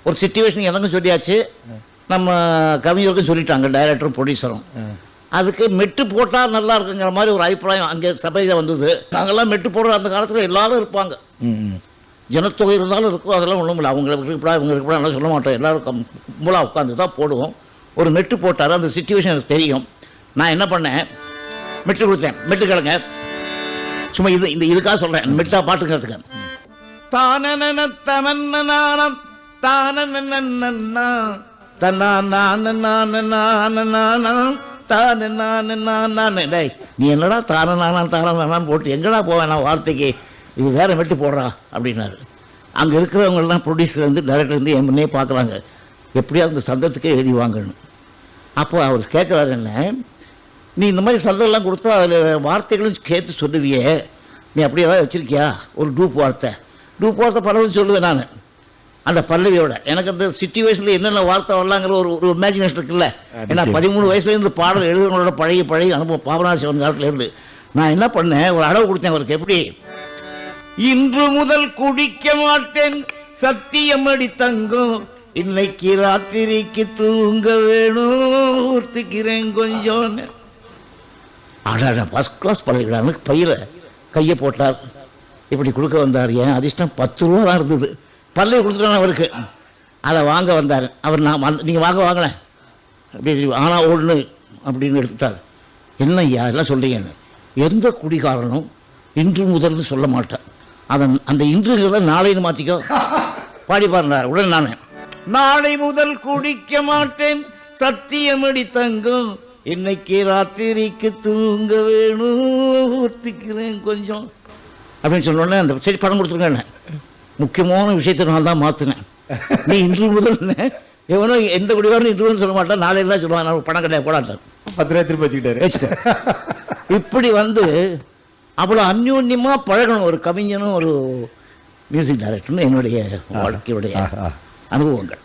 ஒரு சிச்சுவேஷன் எனக்கும் சொல்லியாச்சு, நம்ம கவிஞருக்கும் சொல்லிட்டாங்க, டைரக்டரும் ப்ரொடியூசரும். அதுக்கு மெட்டு போட்டால் நல்லா இருக்குங்கிற மாதிரி ஒரு அபிப்பிராயம் அங்கே சபையில் வந்தது. நாங்கள்லாம் மெட்டு போடுற அந்த காலத்தில் எல்லாரும் இருப்பாங்க, ஜனத்தொகை இருந்தாலும் இருக்கும், அதெல்லாம் ஒன்றும் இல்லை. அவங்களுக்கு இருக்கா இவங்களுக்கு கூட நல்லா சொல்ல மாட்டோம், எல்லோரும் கும்பலாக உட்காந்து தான் போடுவோம். ஒரு மெட்டு போட்டார், அந்த சிச்சுவேஷன் எனக்கு தெரியும். நான் என்ன பண்ணேன், மெட்டு கொடுத்தேன். மெட்டு கிழங்க சும்மா இதுக்காக சொல்கிறேன், மெட்டா பாட்டுங்கிறதுக்கு. தானன தனன்னானம் தானன டேய், நீ என்னடா தானனான்னு போட்டு எங்கடா போவேன் நான் வார்த்தைக்கு, இது வேற மெட்டு போடுறா அப்படின்னாரு. அங்கே இருக்கிறவங்கெல்லாம் ப்ரொடியூசர் வந்து டைரக்டர் வந்து என் முன்னே பார்க்குறாங்க, எப்படியாவது அந்த சந்தத்துக்கே எழுதி வாங்கணும். அப்போ அவர் கேட்குறாரு, என்ன நீ இந்த மாதிரி சந்தெல்லாம் கொடுத்தா அதில் வார்த்தைகளும் கேட்டு சொல்லுவியே, நீ அப்படியே ஏதாவது வச்சுருக்கியா ஒரு டூப் வார்த்தை பரவாயில்ல சொல்லுவேன் நான். அந்த பல்லவியோட எனக்கு அந்த சிச்சுவேஷனில் என்னென்ன வார்த்தை வரலாங்கிற ஒரு இமேஜினேஷன் இருக்குல்ல. ஏன்னா 13 வயசுலேருந்து பாடல் எழுதுறவங்களோட பழைய அனுபவம் பாபநாச சிவன் காலத்துலேருந்து. நான் என்ன பண்ணேன், ஒரு அளவு கொடுத்தேன் அவருக்கு. எப்படி, இன்று முதல் குடிக்க மாட்டேன் சத்தியம் அடி தங்கம், இன்னைக்கு ராத்திரிக்கு தூங்க வேணும் ஊத்துக்கிறேன் கொஞ்சம். அட ஃபஸ்ட் கிளாஸ் பழகிறான்னு பையில கையை போட்டார், இப்படி கொடுக்க வந்தார். ஏன் அதிர்ஷ்டம் 10 ரூபா தான் இருந்தது. பல்லை கொடுத்துட்டான் அவருக்கு. அதை வாங்க வந்தார் அவர். நான் நீங்கள் வாங்கலேன் அப்படி ஆனால் ஒன்று அப்படின்னு எடுத்துட்டார். என்ன ஐயா எல்லாம் சொல்கிறீங்கன்னு. எந்த குடிகாரனும் இன்று முதல்னு சொல்ல மாட்டேன், அதன் அந்த இன்றுங்கிறத நாளைன்னு மாற்றிக்கோ பாடி பாருனார். உடனே நான் நாளை முதல் குடிக்க மாட்டேன் சத்தியமடி தங்கம், இன்னைக்கு ராத்திரிக்கு தூங்க வேணும் ஊத்திக்கிறேன் கொஞ்சம் அப்படின்னு சொன்னோடனே அந்த சரி பணம் கொடுத்துருங்க. முக்கியமான விஷயத்தை நான் தான் மாற்றினேன். நீ இன்று முதல் எவனோ எந்த குடிகாரனும் இன்று முதல் சொல்ல மாட்டான், நாளையெல்லாம் சொல்லுவான், நான் பணம் கிடையாது போடாட்டார். 10 ரூபாய் திருப்பி வச்சுக்கிட்டாரு. இப்படி வந்து அவ்வளோ அந்யோன்யமாக பழகணும் ஒரு கவிஞனும் ஒரு மியூசிக் டைரக்டர்னு என்னுடைய வாழ்க்கையுடைய அனுபவங்கள்.